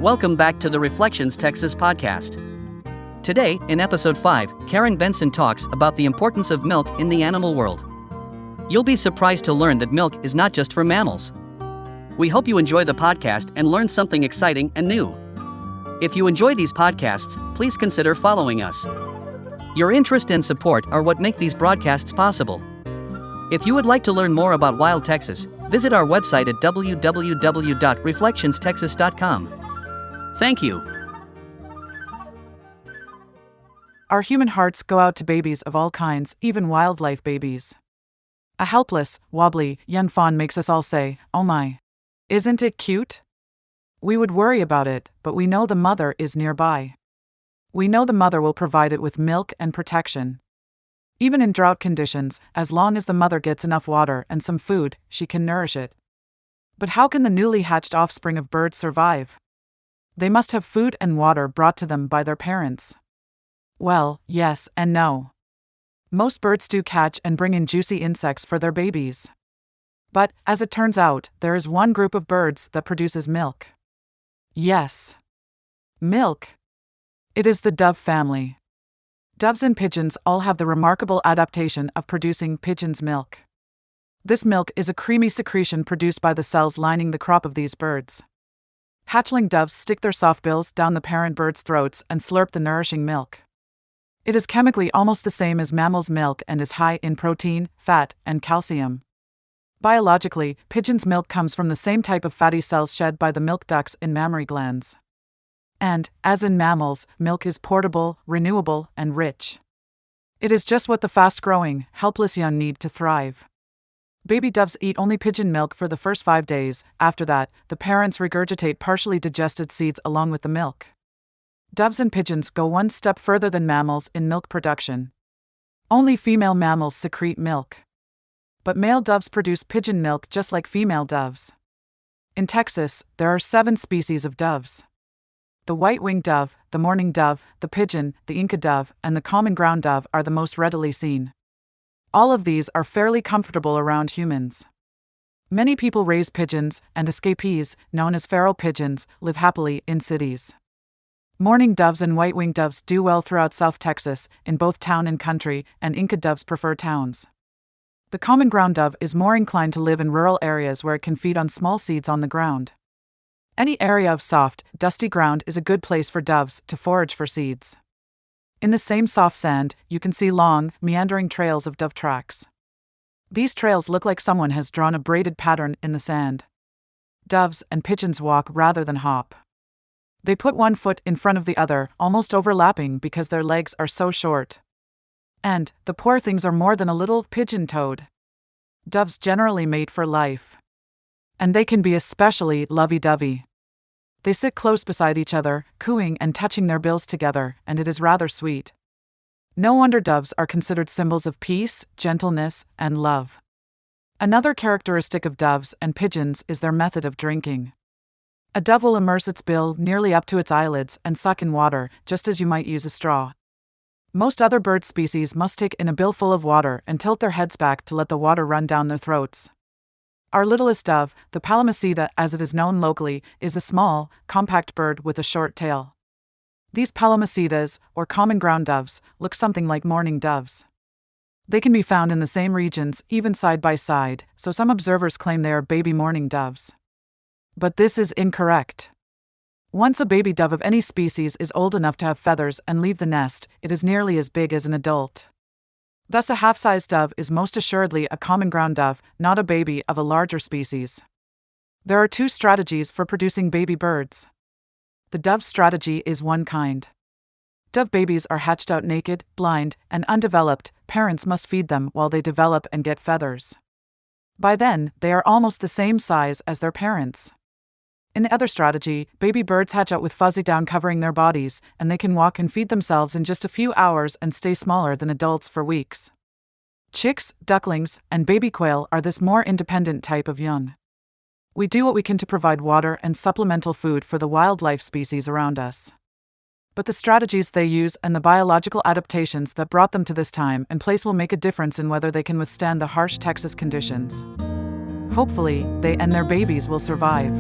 Welcome back to the Reflections Texas podcast. Today, in episode 5, Karen Benson talks about the importance of milk in the animal world. You'll be surprised to learn that milk is not just for mammals. We hope you enjoy the podcast and learn something exciting and new. If you enjoy these podcasts, please consider following us. Your interest and support are what make these broadcasts possible. If you would like to learn more about Wild Texas, visit our website at www.reflectionstexas.com. Thank you. Our human hearts go out to babies of all kinds, even wildlife babies. A helpless, wobbly, young fawn makes us all say, "Oh my. Isn't it cute?" We would worry about it, but we know the mother is nearby. We know the mother will provide it with milk and protection. Even in drought conditions, as long as the mother gets enough water and some food, she can nourish it. But how can the newly hatched offspring of birds survive? They must have food and water brought to them by their parents. Well, yes and no. Most birds do catch and bring in juicy insects for their babies. But, as it turns out, there is one group of birds that produces milk. Yes. Milk. It is the dove family. Doves and pigeons all have the remarkable adaptation of producing pigeon's milk. This milk is a creamy secretion produced by the cells lining the crop of these birds. Hatchling doves stick their soft bills down the parent bird's throats and slurp the nourishing milk. It is chemically almost the same as mammal's milk and is high in protein, fat, and calcium. Biologically, pigeon's milk comes from the same type of fatty cells shed by the milk ducts in mammary glands. And, as in mammals, milk is portable, renewable, and rich. It is just what the fast-growing, helpless young need to thrive. Baby doves eat only pigeon milk for the first 5 days. After that, the parents regurgitate partially digested seeds along with the milk. Doves and pigeons go one step further than mammals in milk production. Only female mammals secrete milk. But male doves produce pigeon milk just like female doves. In Texas, there are 7 species of doves. The white-winged dove, the mourning dove, the pigeon, the Inca dove, and the common ground dove are the most readily seen. All of these are fairly comfortable around humans. Many people raise pigeons, and escapees, known as feral pigeons, live happily in cities. Mourning doves and white-winged doves do well throughout South Texas, in both town and country, and Inca doves prefer towns. The common ground dove is more inclined to live in rural areas where it can feed on small seeds on the ground. Any area of soft, dusty ground is a good place for doves to forage for seeds. In the same soft sand, you can see long, meandering trails of dove tracks. These trails look like someone has drawn a braided pattern in the sand. Doves and pigeons walk rather than hop. They put one foot in front of the other, almost overlapping because their legs are so short. And, the poor things are more than a little pigeon-toed. Doves generally mate for life. And they can be especially lovey-dovey. They sit close beside each other, cooing and touching their bills together, and it is rather sweet. No wonder doves are considered symbols of peace, gentleness, and love. Another characteristic of doves and pigeons is their method of drinking. A dove will immerse its bill nearly up to its eyelids and suck in water, just as you might use a straw. Most other bird species must take in a bill full of water and tilt their heads back to let the water run down their throats. Our littlest dove, the palomacida as it is known locally, is a small, compact bird with a short tail. These palomacidas, or common ground doves, look something like mourning doves. They can be found in the same regions, even side by side, so some observers claim they are baby mourning doves. But this is incorrect. Once a baby dove of any species is old enough to have feathers and leave the nest, it is nearly as big as an adult. Thus a half-sized dove is most assuredly a common ground dove, not a baby of a larger species. There are 2 strategies for producing baby birds. The dove strategy is one kind. Dove babies are hatched out naked, blind, and undeveloped. Parents must feed them while they develop and get feathers. By then, they are almost the same size as their parents. In the other strategy, baby birds hatch out with fuzzy down covering their bodies, and they can walk and feed themselves in just a few hours and stay smaller than adults for weeks. Chicks, ducklings, and baby quail are this more independent type of young. We do what we can to provide water and supplemental food for the wildlife species around us. But the strategies they use and the biological adaptations that brought them to this time and place will make a difference in whether they can withstand the harsh Texas conditions. Hopefully, they and their babies will survive.